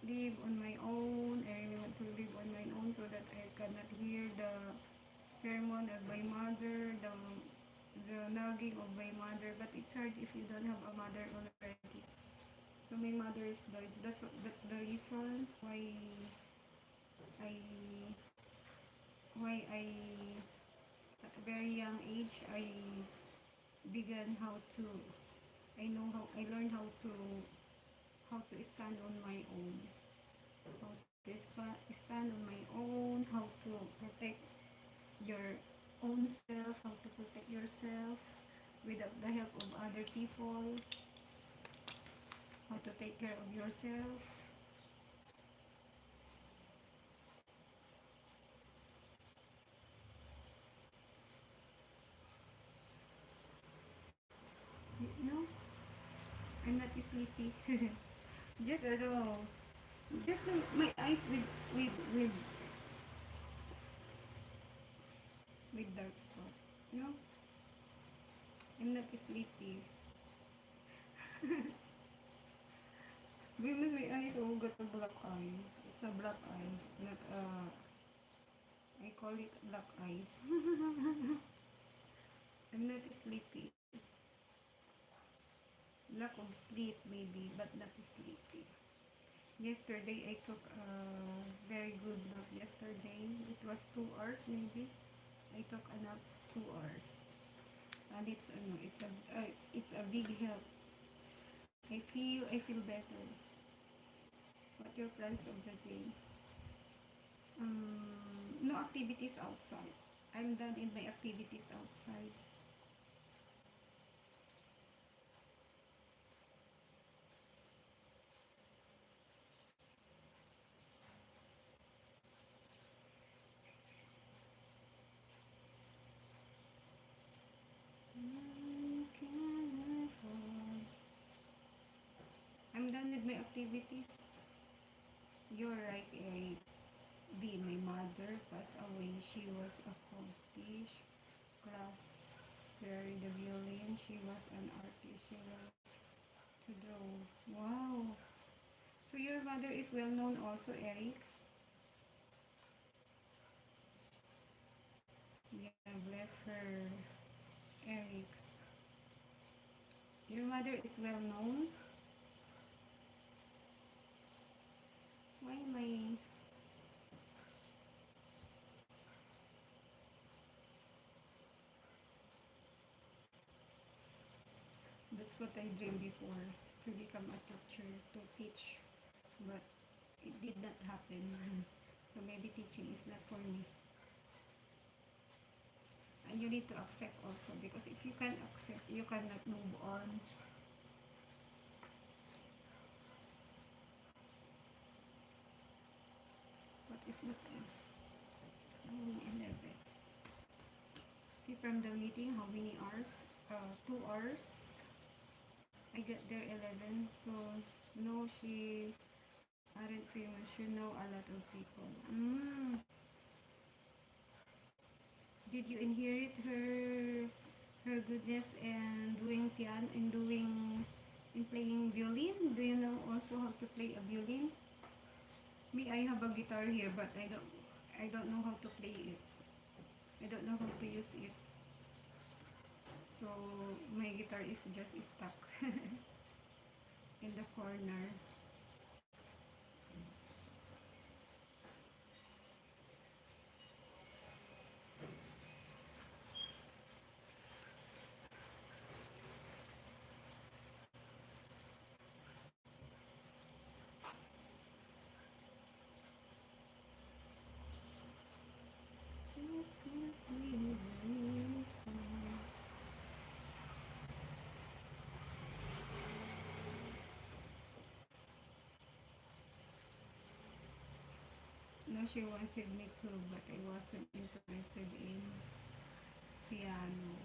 live on my own. I really want to live on my own so that I cannot hear the sermon of my mother, the nagging of my mother. But it's hard if you don't have a mother already. So my mother is died. That's the reason I why I at a very young age I began how to I learned how to stand on my own, how to stand on my own, how to protect your own self, how to protect yourself without the help of other people, how to take care of yourself. No, I'm not sleepy. Just just my eyes with dark spot. No, I'm not sleepy. Because my eyes all got a black eye. It's a black eye, not I call it black eye. I'm not sleepy. Lack of sleep maybe, but not sleepy. Yesterday I took a very good nap yesterday. It was 2 hours maybe. I took a nap 2 hours. And it's a big help I feel better. What your plans of the day? No activities outside. I'm done in my activities outside. I'm done with my activities. You're right, Eric. My mother passed away. She was accomplished class very the violin. She was an artist. She loves to draw. Wow. So your mother is well known also, Eric? Yeah, bless her, Eric. Your mother is well known? Why am I... That's what I dreamed before, to become a teacher, to teach. But it did not happen. So maybe teaching is not for me. And you need to accept also, because if you can't accept, you cannot move on. What is the time? It's only 11. See from the meeting how many hours? 2 hours. I get there 11. So no, she aren't famous. You know a lot of people. Did you inherit her goodness and doing piano and doing in playing violin? Do you know also how to play a violin? Me, I have a guitar here, but I don't know how to play it. I don't know how to use it. So my guitar is just stuck in the corner. Just give me a reason. No, she wanted me to, but I wasn't interested in piano.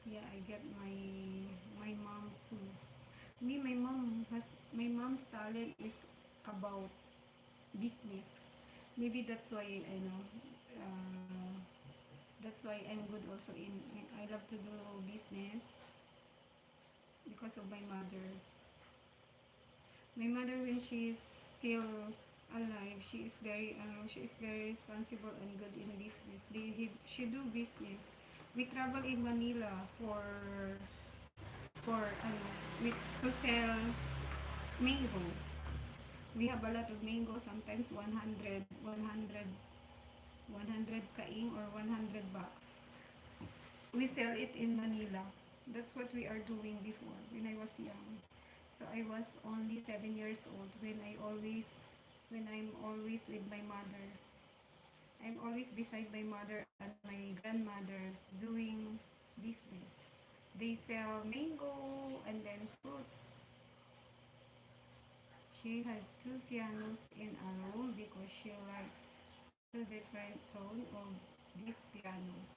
Yeah, I get my mom too. My mom's talent is about business. Maybe that's why I know. Uh, that's why I'm good also in I love to do business because of my mother. My mother, when she is still alive, she is very responsible and good in business. She do business. We travel in Manila for with to sell mango. We have a lot of mango, sometimes 100 kaing or 100 bucks. We sell it in Manila. That's what we are doing before when I was young. So I was only 7 years old when I'm always with my mother. I'm always beside my mother and my grandmother doing business. They sell mango and then fruits. She had two pianos in a room because she likes two different tone of these pianos.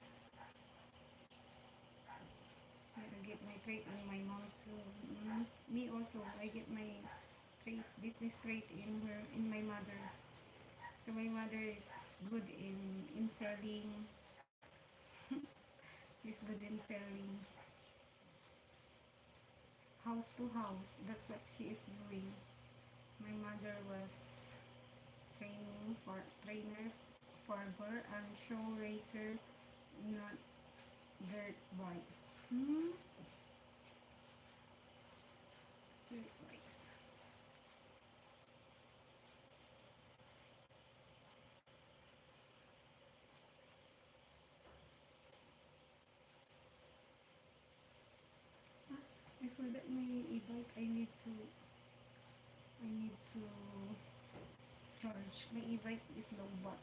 I get my trait on my mom too. Me also, I get my trait, business trait in my mother. So my mother is good in selling. She's good in selling house to house. That's what she is doing. My mother was trainer, farmer, and show racer, not dirt bikes. Dirt bikes. I for that my e-bike I need to charge. My e-bike is low bat.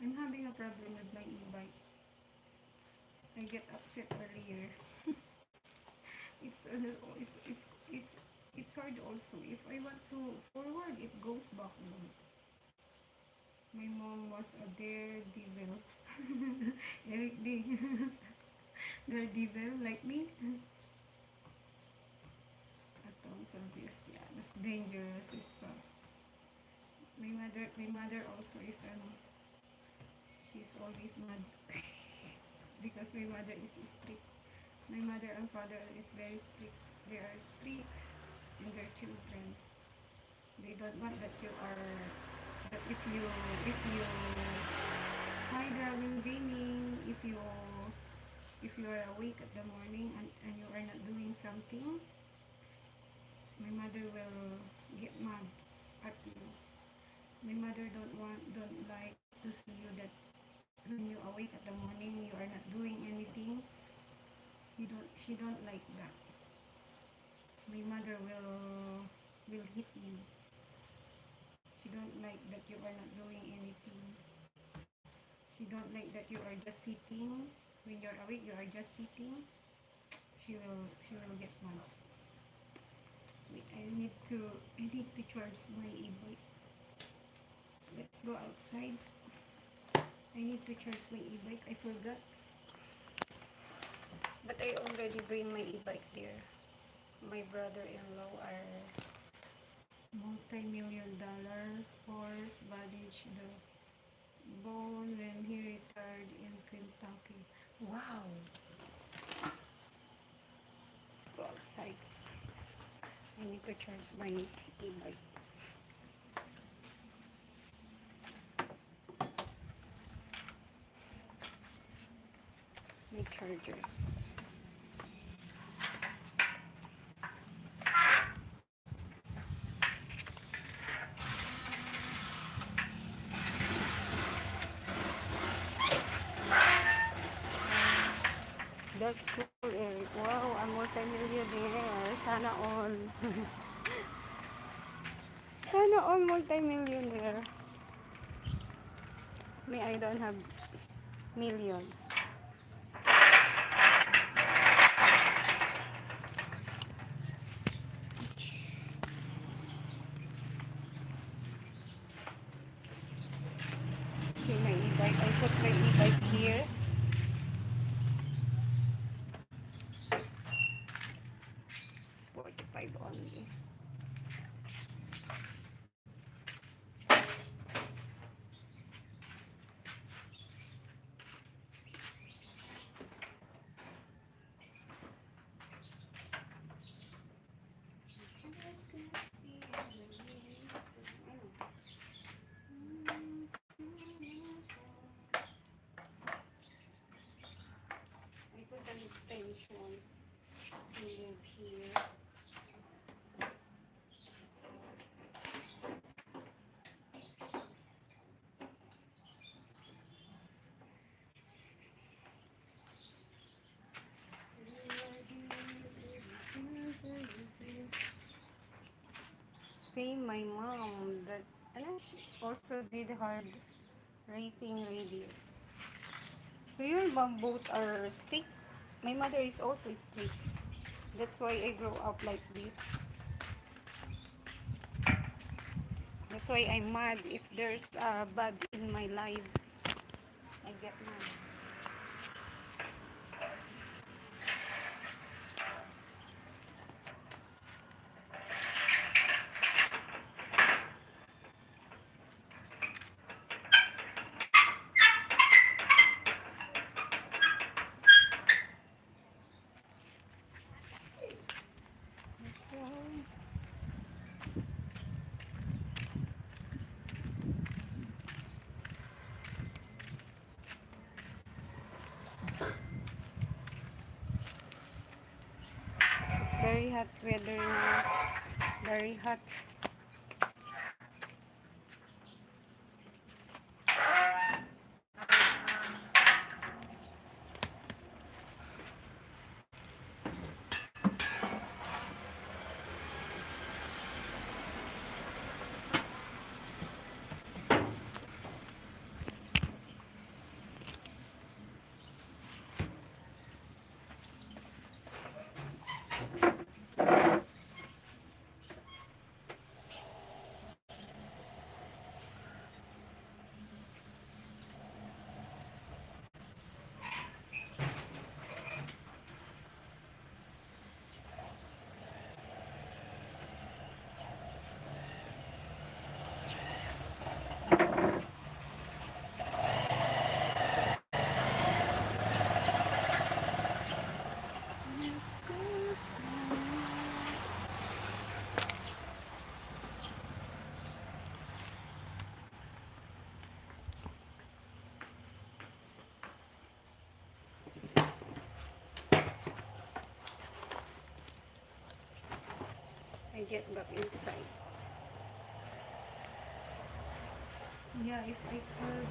I'm having a problem with my e-bike. I get upset earlier. It's hard also. If I want to forward, it goes backward. My mom was a daredevil. Eric D. Daredevil like me. Atoms of lesbianas. Dangerous stuff. My mother also is she's always mad because my mother is strict. My mother and father is very strict. They are strict in their children. They don't want that you are that if you hi darling gaming, if you are awake at the morning and you are not doing something, my mother will get mad at you. My mother don't like to see you that when you awake at the morning you are not doing anything. She don't like that. My mother will hit you. She don't like that you are not doing anything. She don't like that you are just sitting. When you're awake, you are just sitting. She will get mad. Wait, I need to charge my e-bike. Let's go outside. I need to charge my e-bike. I forgot. But I already bring my e-bike there. My brother-in-law are multi-million-dollar horse baggage the bone when he retired in Kentucky. Wow! Let's go outside. I need to charge my e-bike. My charger. That's cool, Eric. Wow, I'm multi-millionaire. Sana all. Sana all multi-millionaire. Me, I don't have millions. See my e-bike. I put my e-bike here. It's 45 only. Extension to move here. Same my mom that she also did hard racing radios. So your mom both are strict. My mother is also strict. That's why I grow up like this. That's why I'm mad if there's a bad in my life. I get mad. Let's go. It's very hot weather now. Very hot. get back inside. Yeah, if I could,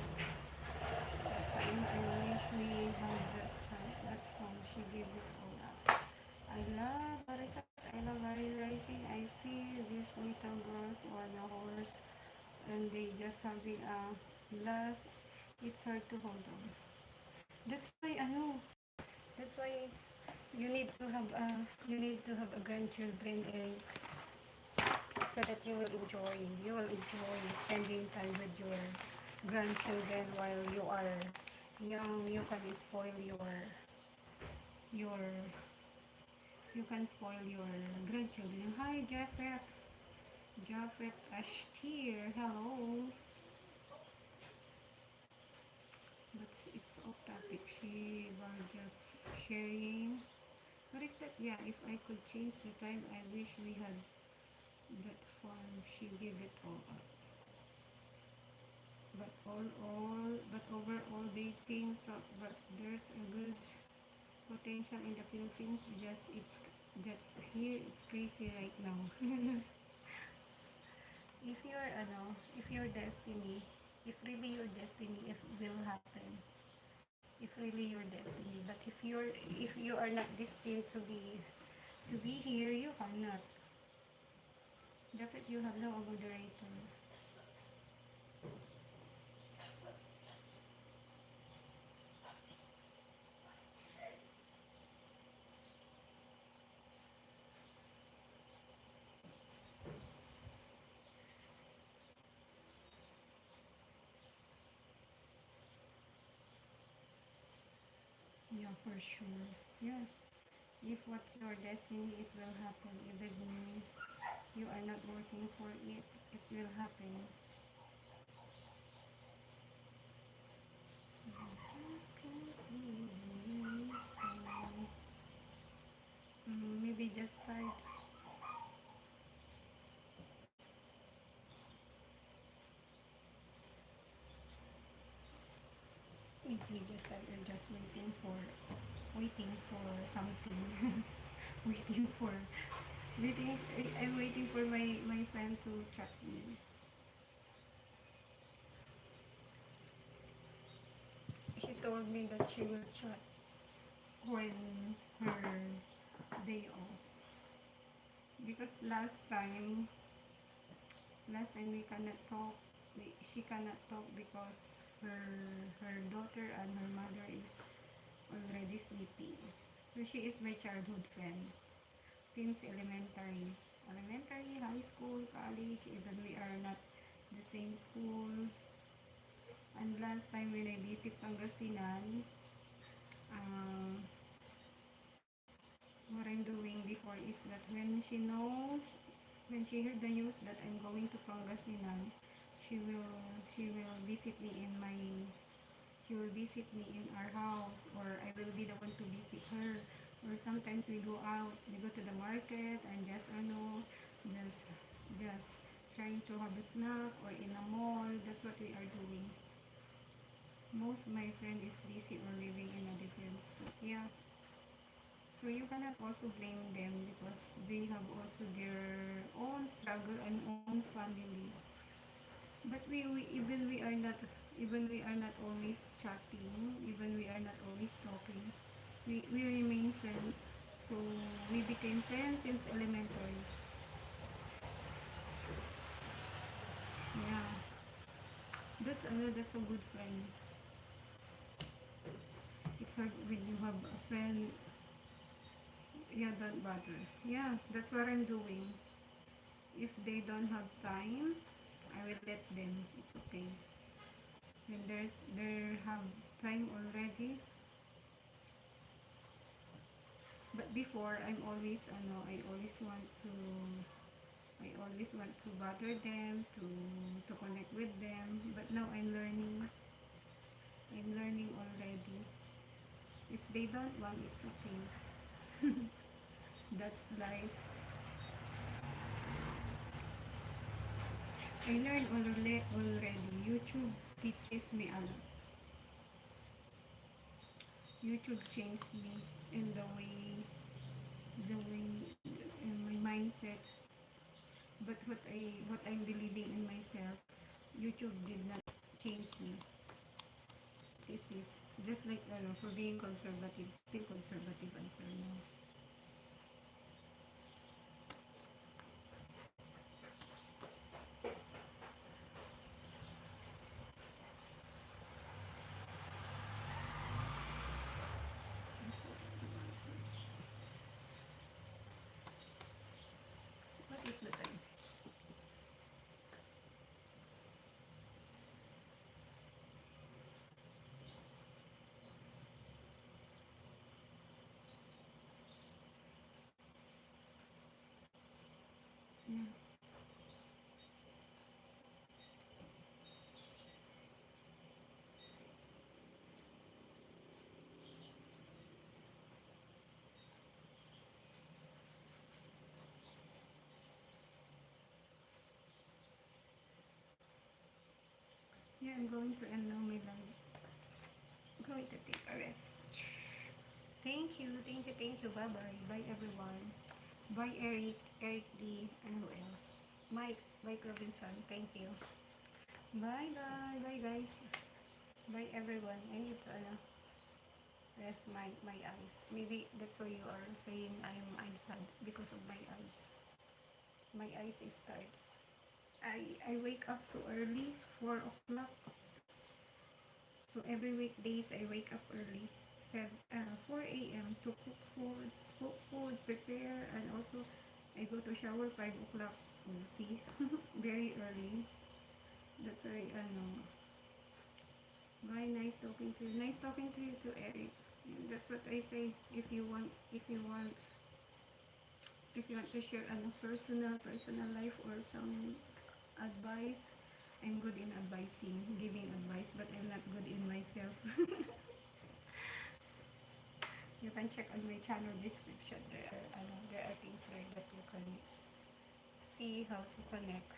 that time I wish we had that time, that phone. She gave it all up. I love Barisat. I love Hari Rising. I see these little girls on a horse and they just having a blast. It's hard to hold on. That's why ano, that's why you need to have a grandchildren, Eric, so that you will enjoy spending time with your grandchildren while you are young. You can spoil your you can spoil your grandchildren. Hi, Japheth Ashtir, hello. But it's off topic. She was just sharing. What is that? Yeah, if I could change the time, I wish we had that farm. She gave it all up. But overall, they think that, but there's a good potential in the Philippines. That's here. It's crazy right now. If your destiny, if really your destiny, if will happen, if really your destiny. But if you are not destined to be here, you cannot. Dapat you have no moderator. Yeah, for sure. Yeah. If what's your destiny, it will happen. Even you are not working for it, it will happen. Just can't believe so. Maybe just start. Maybe just start. You're just waiting for something. waiting for, I'm waiting for my friend to chat me. She told me that she will chat when her day off. Because last time we cannot talk. She cannot talk because her daughter and her mother is already sleeping. So she is my childhood friend since elementary, high school, college. Even we are not the same school. And last time when I visit Pangasinan, um, what I'm doing before is that when she heard the news that I'm going to Pangasinan, she will visit me in my she will visit me in our house, or I will be the one to visit her. Or sometimes we go out, we go to the market and just trying to have a snack or in a mall. That's what we are doing. Most of my friend is busy or living in a different state. Yeah. So you cannot also blame them because they have also their own struggle and own family. But we are not always chatting, even we are not always talking. We remain friends. So we became friends since elementary. Yeah. That's a good friend. It's hard when you have a friend. Yeah, don't bother. Yeah, that's what I'm doing. If they don't have time, I will let them. It's okay. When they have time already. But before, I always want to bother them, to connect with them. But now I'm learning already. If they don't want, it's okay. That's life. I learned already. YouTube teaches me a lot. YouTube changed me in the way in my mindset. But what I'm believing in myself, YouTube did not change me. This is just like for being conservative, still conservative until now. What is the time? Yeah. Yeah, I'm going to end now my live. I'm going to take a rest. Thank you, thank you, thank you. Bye bye. Bye everyone. Bye Eric, Eric D, and who else? Mike Robinson. Thank you. Bye bye, bye guys. Bye everyone. I need to rest my eyes. Maybe that's why you are saying I'm sad because of my eyes. My eyes is tired. I wake up so early, 4 o'clock. So every weekdays I wake up early, 4 a.m. to cook food, prepare, and also I go to shower 5 o'clock. Oh, see, very early. That's why bye. Nice talking to you. Nice talking to you too, Eric. And that's what I say. If you want to share personal life or some advice, I'm good in advising, giving advice, but I'm not good in myself. You can check on my channel description. There are things there that you can see how to connect.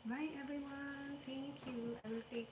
Bye everyone. Thank you. I will take